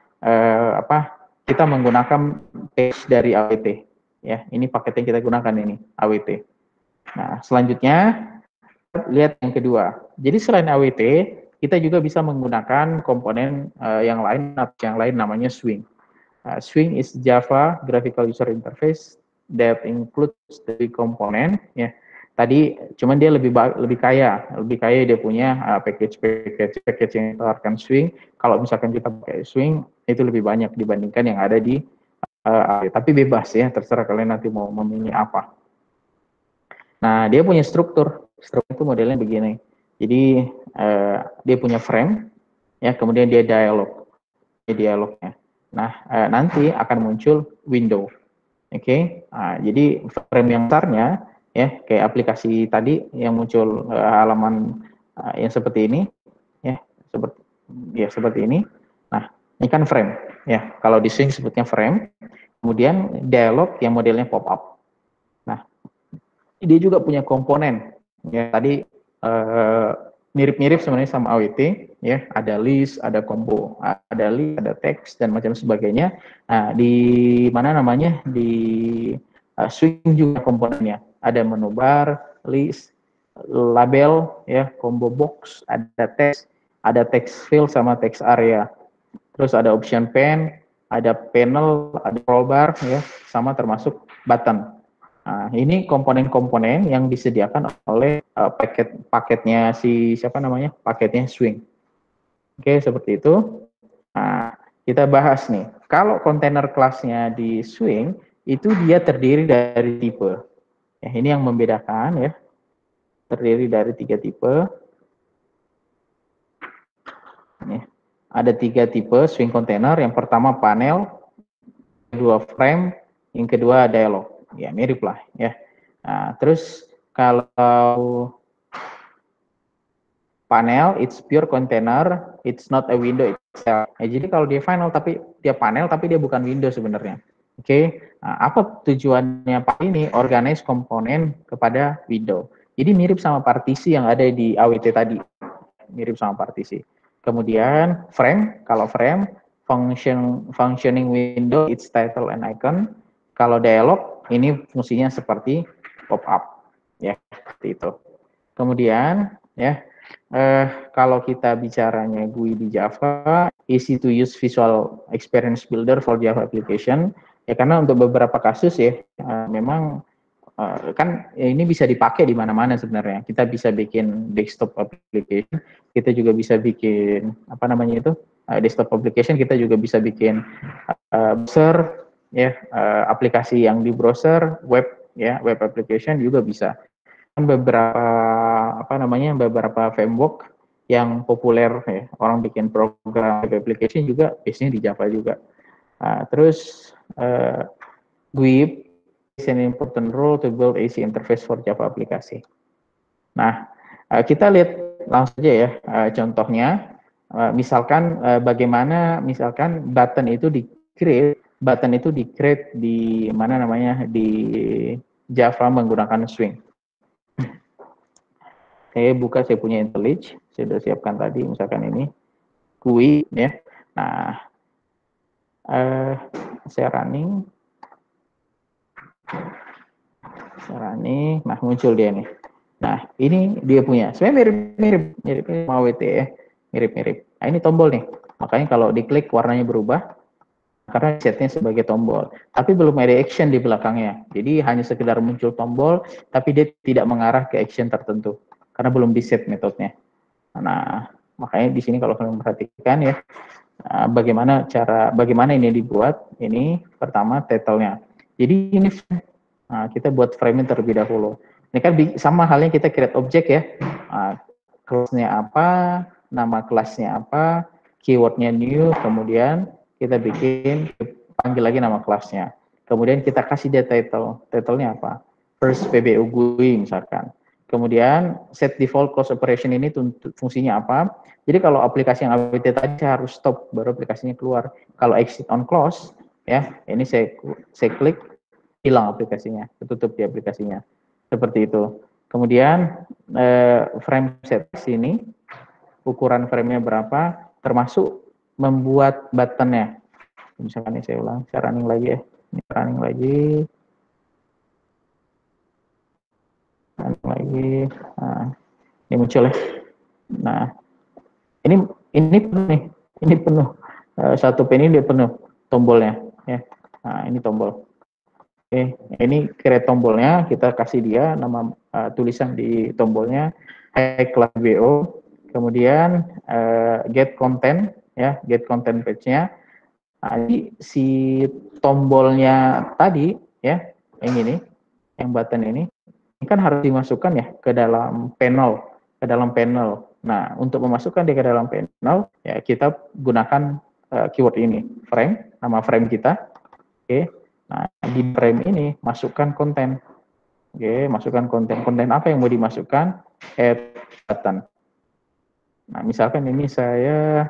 kita menggunakan page dari AWT. Ya, ini paket yang kita gunakan ini, AWT. Nah, selanjutnya lihat yang kedua. Jadi selain AWT, kita juga bisa menggunakan komponen yang lain namanya Swing. Swing is Java Graphical User Interface that includes the component ya. Tadi cuman dia lebih kaya dia punya package yang ditawarkan Swing. Kalau misalkan kita pakai Swing itu lebih banyak dibandingkan yang ada di tapi bebas ya, terserah kalian nanti mau memilih apa. Nah, dia punya struktur itu modelnya begini. Jadi dia punya frame ya, kemudian dia dialognya. Nah, nanti akan muncul window. Oke. Nah, jadi frame yang besarnya ya kayak aplikasi tadi yang muncul halaman yang seperti ini ya, seperti ini. Nah, ini kan frame ya. Kalau di Swing sebutnya frame. Kemudian dialog yang modelnya pop up. Nah, dia juga punya komponen ya, tadi mirip-mirip sebenarnya sama AWT ya, ada list, ada combo, ada list, ada teks dan macam sebagainya. Nah, di mana namanya di Swing juga komponennya, ada menu bar, list, label ya, combo box, ada teks, ada text field sama text area. Terus ada option pane, ada panel, ada scroll bar ya, sama termasuk button. Nah, ini komponen-komponen yang disediakan oleh paketnya paketnya Swing. Oke, seperti itu. Nah, kita bahas nih. Kalau kontainer kelasnya di Swing itu dia terdiri dari tipe. Ya, ini yang membedakan ya. Terdiri dari 3 tipe. Nih, ada 3 tipe Swing container. Yang pertama panel, kedua frame, yang kedua dialog. Ya, mirip lah ya. Nah, terus kalau panel, it's pure container, it's not a window itself. Jadi kalau dia final tapi dia panel tapi dia bukan window sebenarnya. Oke, nah, apa tujuannya Pak ini? Organize komponen kepada window. Jadi mirip sama partisi yang ada di AWT tadi, mirip sama partisi. Kemudian frame, kalau frame functioning window, its title and icon. Kalau dialog ini fungsinya seperti pop up, ya seperti itu. Kemudian ya kalau kita bicaranya GUI di Java, easy to use visual experience builder for Java application. Ya karena untuk beberapa kasus ya memang kan ini bisa dipakai di mana-mana sebenarnya. Kita bisa bikin desktop application, kita juga bisa bikin apa namanya itu desktop application, kita juga bisa bikin browser ya aplikasi yang di browser web ya web application juga bisa. Beberapa apa namanya beberapa framework yang populer ya orang bikin program web application juga biasanya di Java juga. Terus GUI is an important role to build easy interface for Java aplikasi. Nah, kita lihat langsung aja ya contohnya. Misalkan bagaimana misalkan button itu di create di mana namanya di Java menggunakan swing. Saya buka, saya punya IntelliJ, saya sudah siapkan tadi, misalkan ini GUI ya. Nah, saya running, nah muncul dia nih. Nah, ini dia punya. Sebenarnya mirip sama AWT ya, mirip. Nah, ini tombol nih. Makanya kalau diklik warnanya berubah karena setnya sebagai tombol. Tapi belum ada action di belakangnya. Jadi hanya sekedar muncul tombol, tapi dia tidak mengarah ke action tertentu karena belum di set metodenya. Nah, makanya di sini kalau kalian perhatikan ya, bagaimana ini dibuat. Ini pertama title-nya. Jadi ini kita buat frame terlebih dahulu. Ini kan sama halnya kita create objek ya. Kelasnya apa, nama kelasnya apa, keywordnya new, kemudian kita panggil lagi nama kelasnya. Kemudian kita kasih dia title. Title-nya apa? First PBU GUI misalkan. Kemudian set default close operation ini fungsinya apa? Jadi kalau aplikasi yang AWT tadi harus stop baru aplikasinya keluar. Kalau exit on close ya, ini saya klik hilang aplikasinya, tutup di aplikasinya. Seperti itu. Kemudian frame set sini ukuran framenya berapa, termasuk membuat buttonnya. Misalkan ini saya ulang, saya running lagi ya. Ini running lagi. Nah, ini muncul ya. Nah, ini penuh nih, ini penuh. Satu pen ini dia penuh tombolnya ya. Nah, ini tombol. Oke, ini create tombolnya, kita kasih dia nama tulisan di tombolnya high class BO, kemudian get content ya, get content page-nya. Nah, jadi si tombolnya tadi ya, yang ini, yang button ini kan harus dimasukkan ya ke dalam panel. Nah, untuk memasukkan dia ke dalam panel, ya kita gunakan keyword ini, frame, nama frame kita. Oke. Nah, di frame ini masukkan konten. Oke, masukkan konten. Konten apa yang mau dimasukkan? Add button. Nah, misalkan ini saya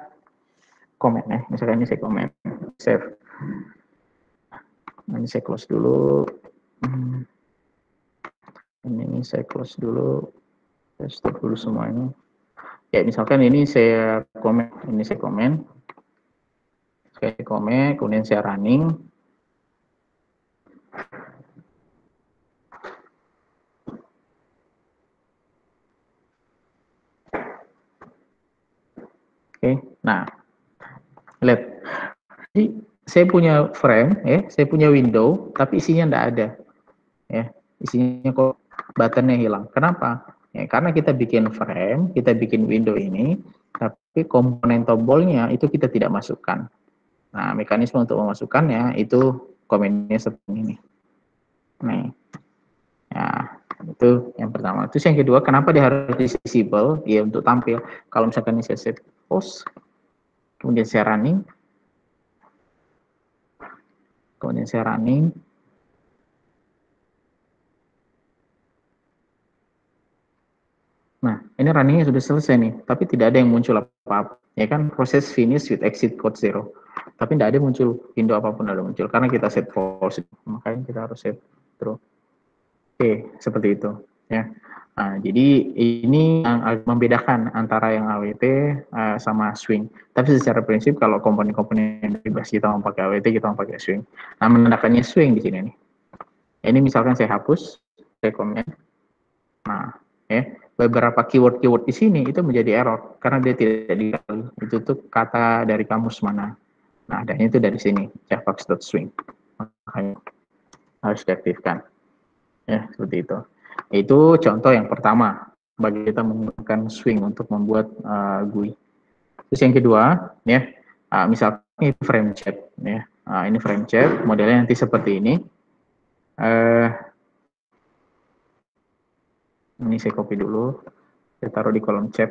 komen ya. Misalkan ini saya komen. Save. Nah, ini saya close dulu. Ini saya close dulu. Saya stop dulu semuanya. Ya, misalkan ini saya komen. Ini saya komen. Saya komen, kemudian saya running. Oke, nah, lihat. Jadi saya punya frame, ya, saya punya window, tapi isinya enggak ada, ya, isinya kok buttonnya hilang. Kenapa? Ya, karena kita bikin frame, kita bikin window ini, tapi komponen tombolnya itu kita tidak masukkan. Nah, mekanisme untuk memasukkannya itu komennya seperti ini. Nih, ya, itu yang pertama. Terus yang kedua, kenapa dia harus disable? Ya untuk tampil. Kalau misalkan ini saya set post, kemudian saya running, Nah, ini runningnya sudah selesai nih, tapi tidak ada yang muncul apa-apa. Ya kan, proses finish with exit code 0. Tapi tidak ada muncul, window apapun tidak ada muncul, karena kita set false. Makanya kita harus set true. Oke, seperti itu. Ya. Nah, jadi ini yang membedakan antara yang AWT sama swing. Tapi secara prinsip kalau komponen-komponen yang bebas kita mau pakai AWT, kita mau pakai swing. Nah, menandakannya swing di sini nih. Ini misalkan saya hapus, saya komen. Nah, ya, beberapa keyword-keyword di sini itu menjadi error karena dia tidak dikali. Itu tuh kata dari kamus mana. Nah, adanya itu dari sini, javax.swing. Makanya harus diaktifkan. Ya, seperti itu. Itu contoh yang pertama bagi kita menggunakan swing untuk membuat GUI. Terus yang kedua, ya, misalkan ini frame chat, ya. Ini frame chat, modelnya nanti seperti ini. Ini saya copy dulu, saya taruh di kolom chat.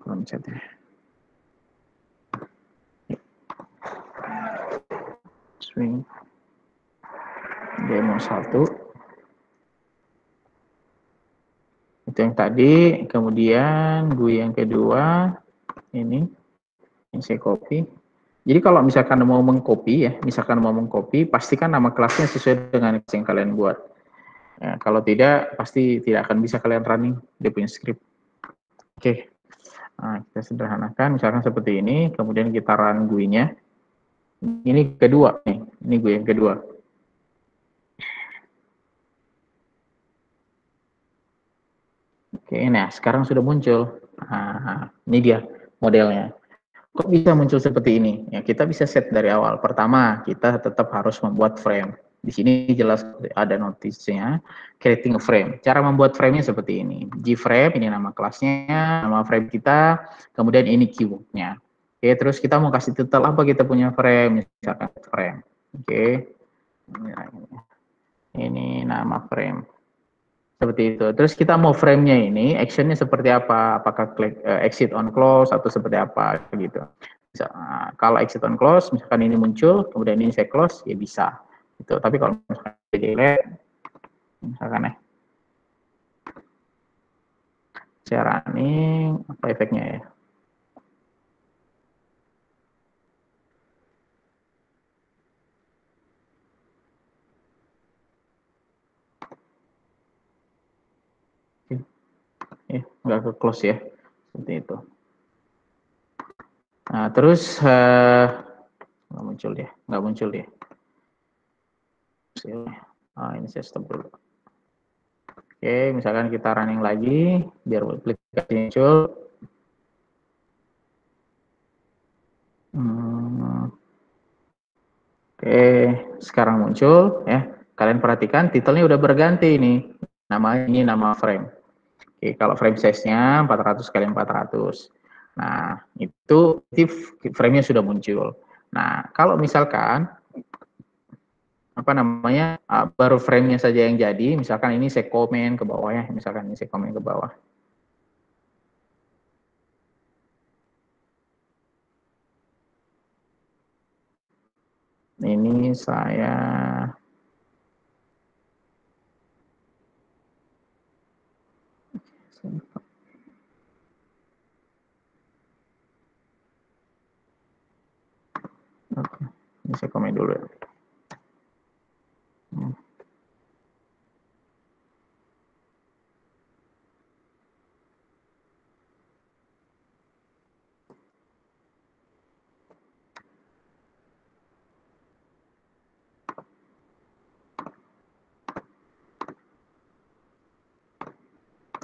Kolom chat ya. Swing demo 1 itu yang tadi, kemudian GUI yang kedua ini saya copy. Jadi kalau misalkan mau mengcopy ya, pastikan nama kelasnya sesuai dengan yang kalian buat. Ya, kalau tidak, pasti tidak akan bisa kalian running dia punya script. Oke, nah, kita sederhanakan, misalkan seperti ini, kemudian kita run GUI-nya. Ini kedua nih, ini GUI yang kedua. Oke, nah sekarang sudah muncul. Nah, ini dia modelnya. Kok bisa muncul seperti ini? Ya, kita bisa set dari awal. Pertama, kita tetap harus membuat frame. Di sini jelas ada notisnya, creating a frame. Cara membuat frame-nya seperti ini. Gframe, ini nama kelasnya, nama frame kita, kemudian ini keyword-nya. Oke, terus kita mau kasih title apa kita punya frame, misalkan frame. Oke, ini nama frame. Seperti itu. Terus kita mau frame-nya ini, action-nya seperti apa? Apakah klik exit on close atau seperti apa gitu. Bisa, kalau exit on close, misalkan ini muncul, kemudian ini saya close, ya bisa. Gitu. Tapi kalau misalkan delete, misalkan ya, saya running, apa efeknya ya? Nggak ke close ya, seperti itu. Nah, terus nggak muncul dia. Ini saya stop dulu. Oke, misalkan kita running lagi, biar aplikasi muncul. Oke, sekarang muncul ya. Kalian perhatikan titelnya udah berganti ini. Ini nama frame. Oke, kalau frame size-nya 400 kali 400. Nah, itu frame-nya sudah muncul. Nah, kalau misalkan apa namanya baru frame-nya saja yang jadi, misalkan ini saya komen ke bawah ya, misalkan ini saya komen ke bawah. Ini saya oke, ini saya komen dulu ya.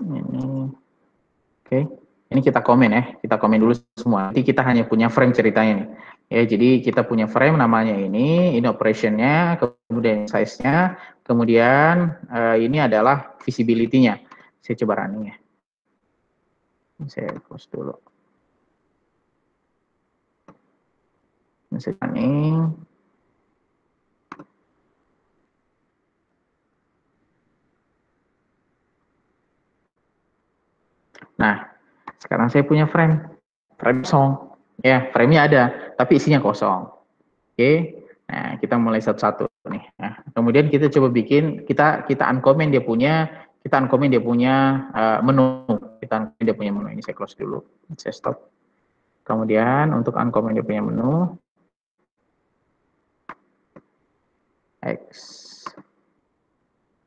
Ini oke, ini kita komen ya, kita komen dulu semua. Nanti kita hanya punya frame ceritanya nih. Ya, jadi kita punya frame namanya ini operation-nya, kemudian size-nya, kemudian ini adalah visibility-nya. Saya coba running ya. Saya close dulu. Saya running. Nah, sekarang saya punya frame kosong. Ya, frame-nya ada, tapi isinya kosong. Oke, Nah, kita mulai satu-satu nih. Nah, kemudian kita coba bikin, kita uncomment dia punya, menu. Kita uncomment dia punya menu. Ini saya close dulu. Saya stop. Kemudian untuk uncomment dia punya menu, X.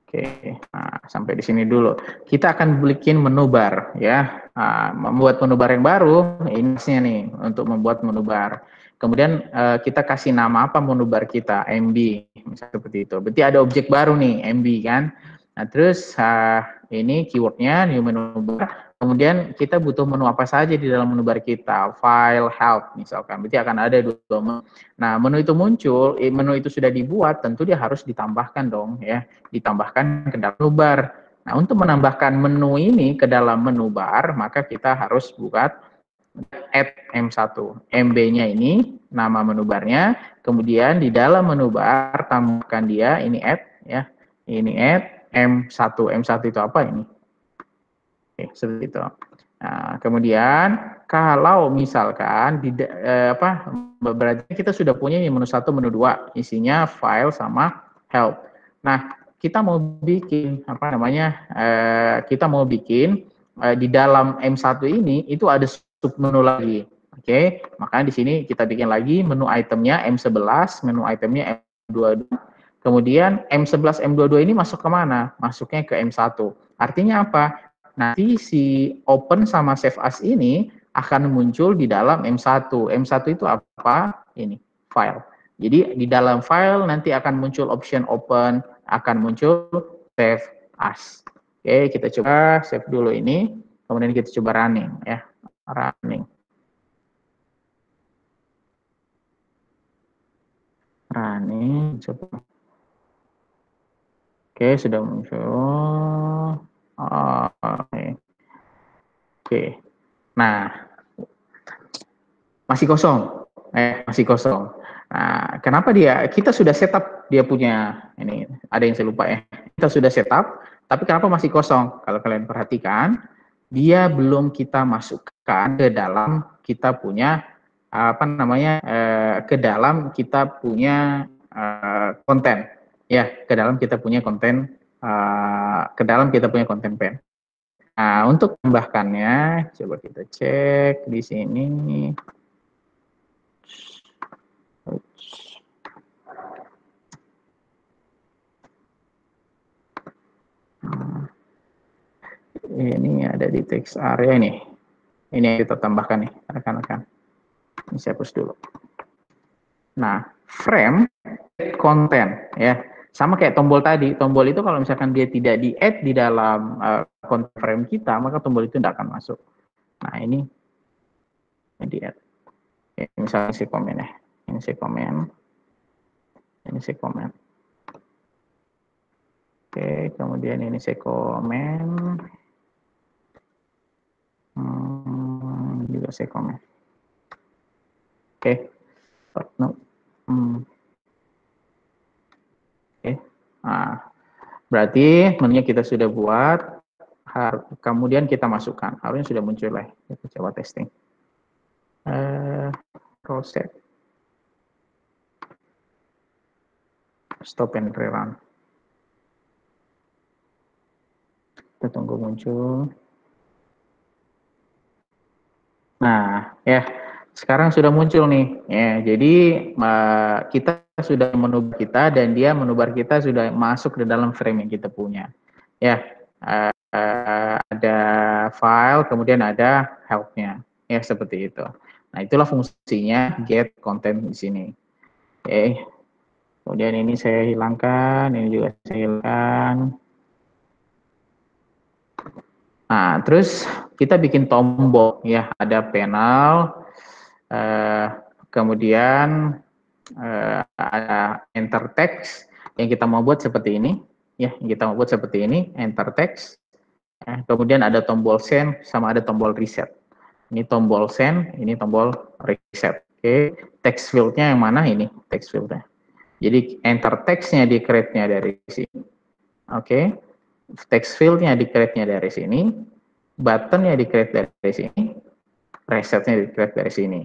Oke, nah, sampai di sini dulu. Kita akan bikin menu bar, ya. Nah, membuat menu bar yang baru, ini nih untuk membuat menu bar. Kemudian kita kasih nama apa menu bar kita, MB, misalnya seperti itu. Berarti ada objek baru nih, MB kan. Nah, terus ini keywordnya new menu bar. Kemudian kita butuh menu apa saja di dalam menu bar kita, file, help misalkan. Berarti akan ada dua menu. Nah, menu itu muncul, menu itu sudah dibuat, tentu dia harus ditambahkan dong, ya, ditambahkan ke dalam menu bar. Nah, untuk menambahkan menu ini ke dalam menu bar, maka kita harus buat add M1. MB-nya ini nama menu barnya, kemudian di dalam menu bar tambahkan dia ini add, ya. Ini add M1. M1 itu apa ini? Oke, seperti itu. Nah, kemudian kalau misalkan berarti kita sudah punya menu 1, menu 2, isinya file sama help. Nah, kita mau bikin kita mau bikin di dalam M1 ini itu ada sub menu lagi. Oke, makanya di sini kita bikin lagi menu itemnya M11, menu itemnya M22. Kemudian M11, M22 ini masuk ke mana? Masuknya ke M1. Artinya apa? Nanti si open sama save as ini akan muncul di dalam M1. M1 itu apa? Ini, file. Jadi di dalam file nanti akan muncul option open, akan muncul save as. Oke, kita coba save dulu ini, kemudian kita coba running, ya. Running. Running, coba. Oke, sudah muncul. Oke. Nah, masih kosong. Masih kosong. Nah, kenapa kita sudah setup dia punya, ini ada yang saya lupa ya. Kita sudah setup, tapi kenapa masih kosong? Kalau kalian perhatikan, dia belum kita masukkan ke dalam kita punya ke dalam kita punya konten. Ya, ke dalam kita punya konten pen. Nah, untuk tambahkannya, coba kita cek di sini. Ini ada di text area nih. Ini yang kita tambahkan nih, rekan-rekan. Ini saya hapus dulu. Nah, frame konten, ya. Sama kayak tombol tadi. Tombol itu kalau misalkan dia tidak di-add di dalam konten frame kita, maka tombol itu tidak akan masuk. Nah, ini di-add. Ya, misalnya si komen ya. Ini si komen. Ini si komen. Oke, kemudian ini si komen. Juga saya komen. Oke. No. Oke. Nah, berarti menunya kita sudah buat. Kemudian kita masukkan. Harusnya sudah muncul lah. Kita coba testing. Reset. Stop and rerun. Kita tunggu muncul. Nah, ya, sekarang sudah muncul nih. Ya, jadi kita sudah menu kita dan dia menu bar kita sudah masuk ke dalam frame yang kita punya. Ya, ada file, kemudian ada help-nya. Ya, seperti itu. Nah, itulah fungsinya get content di sini. Oke. Kemudian ini saya hilangkan, ini juga saya hilangkan. Nah, terus kita bikin tombol, ya, ada panel, kemudian ada enter text yang kita mau buat seperti ini, ya, yang kita mau buat seperti ini, enter text. Kemudian ada tombol send sama ada tombol reset. Ini tombol send, ini tombol reset. Oke, text field-nya yang mana ini? Text field-nya. Jadi enter text-nya di create-nya dari sini. Oke. Text field-nya di create-nya dari sini, button-nya di create dari sini, reset-nya di create dari sini.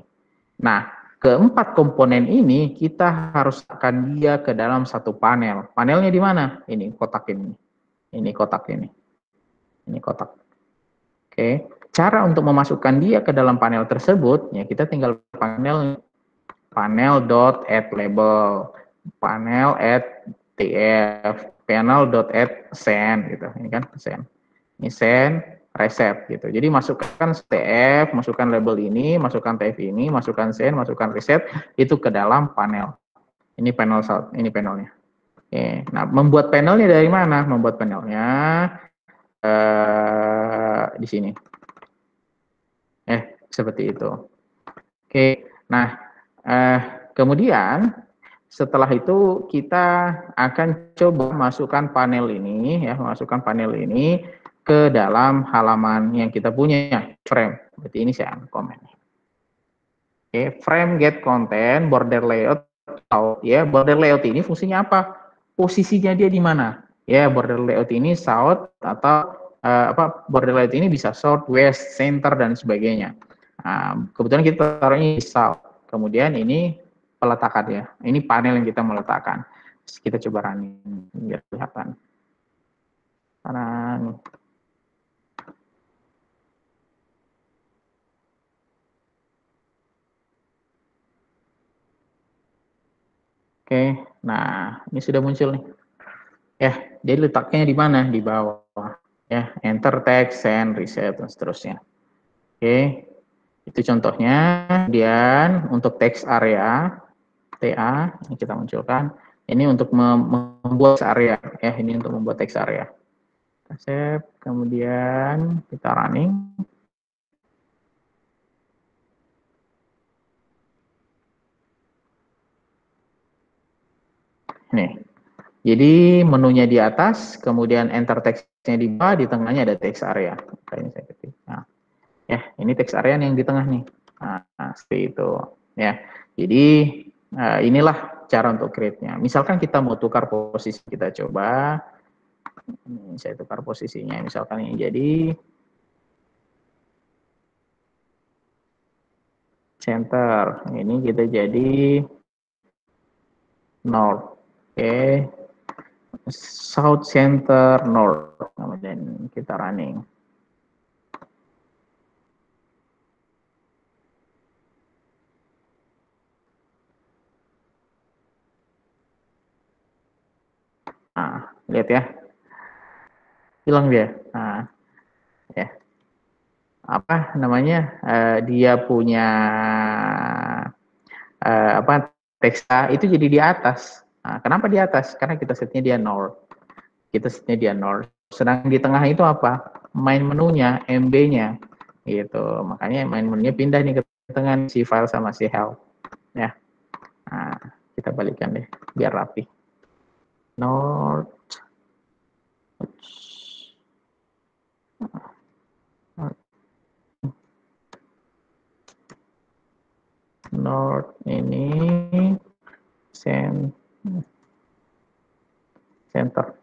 Nah, keempat komponen ini kita harus akan dia ke dalam satu panel. Panelnya di mana? Ini kotak ini. Ini kotak ini. Ini kotak. Oke. Cara untuk memasukkan dia ke dalam panel tersebut, ya kita tinggal panel.add_label, panel.add_tf, panel.add_send gitu. Ini kan send. Ini send reset gitu. Jadi masukkan tf, masukkan label ini, masukkan tf ini, masukkan send, masukkan reset itu ke dalam panel. Ini panel ini panelnya. Oke. Nah, membuat panelnya dari mana? Membuat panelnya di sini. Seperti itu. Oke. Nah, kemudian setelah itu kita akan coba masukkan panel ini ya, masukkan panel ini ke dalam halaman yang kita punya, frame. Berarti ini saya komen. Oke, frame get content border layout out ya. Border layout ini fungsinya apa? Posisinya dia di mana? Ya, border layout ini south atau border layout ini bisa south, west, center dan sebagainya. Nah, kebetulan kita taruhnya di south. Kemudian ini peletakan ya. Ini panel yang kita meletakkan. Kita coba running biar kelihatan. Running. Oke, nah ini sudah muncul nih. Ya, jadi letaknya di mana? Di bawah. Ya, enter text, send, reset dan seterusnya. Oke, itu contohnya. Kemudian untuk text area TA yang kita munculkan, ini untuk membuat area ya, ini untuk membuat text area. Kita save, kemudian kita running. Nih. Jadi menunya di atas, kemudian enter text-nya di bawah, di tengahnya ada text area. Ini saya ketik. Nah, ya, ini text area yang di tengah nih. Nah, seperti itu. Ya, jadi inilah cara untuk create-nya. Misalkan kita mau tukar posisi, kita coba. Ini saya tukar posisinya. Misalkan ini jadi center. Ini kita jadi north. Oke. South center north. Kemudian kita running. Nah, lihat ya. Hilang dia. Nah, ya. Apa namanya? Dia punya teks itu jadi di atas. Nah, kenapa di atas? Karena kita setnya dia north. Kita setnya dia north. Sedang di tengah itu apa? Main menunya, MB-nya. Gitu. Makanya main menunya pindah nih ke tengah si file sama si help. Ya. Nah, kita balikkan deh biar rapi. North. North ini center.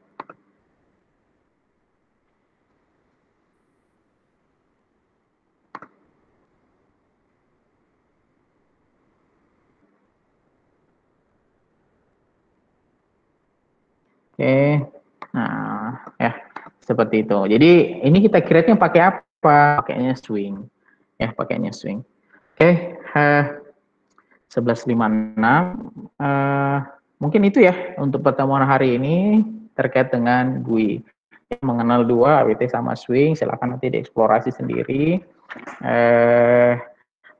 Oke, nah ya seperti itu. Jadi ini kita create-nya pakai apa? Pakainya swing, ya pakainya swing. Oke, 11.56. Mungkin itu ya untuk pertemuan hari ini terkait dengan GUI. Mengenal dua AWT sama swing, silakan nanti dieksplorasi sendiri.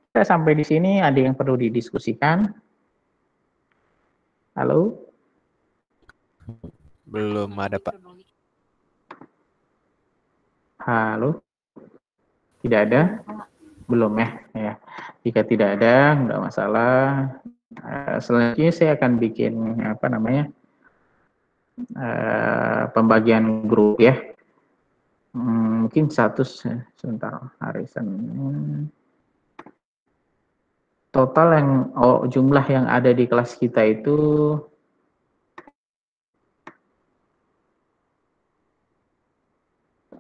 Kita sampai di sini, ada yang perlu didiskusikan? Halo? Belum ada, Pak. Halo? Tidak ada? Belum ya? Ya. Jika tidak ada, enggak masalah. Selanjutnya saya akan bikin apa namanya pembagian grup ya. Mungkin satu sebentar hari Senin. Total yang jumlah yang ada di kelas kita itu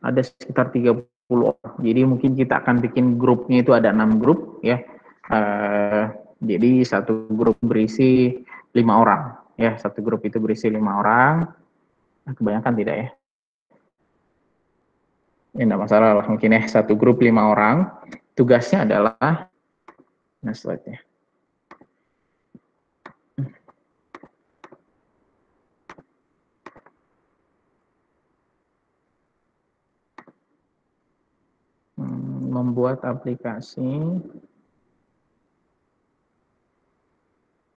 ada sekitar 30 orang. Jadi mungkin kita akan bikin grupnya itu ada 6 grup ya. Jadi satu grup berisi 5 orang, ya satu grup itu berisi 5 orang. Nah, kebanyakan tidak ya? Ya enggak masalah lah, mungkin ya satu grup 5 orang. Tugasnya adalah, nah slide-nya. Membuat aplikasi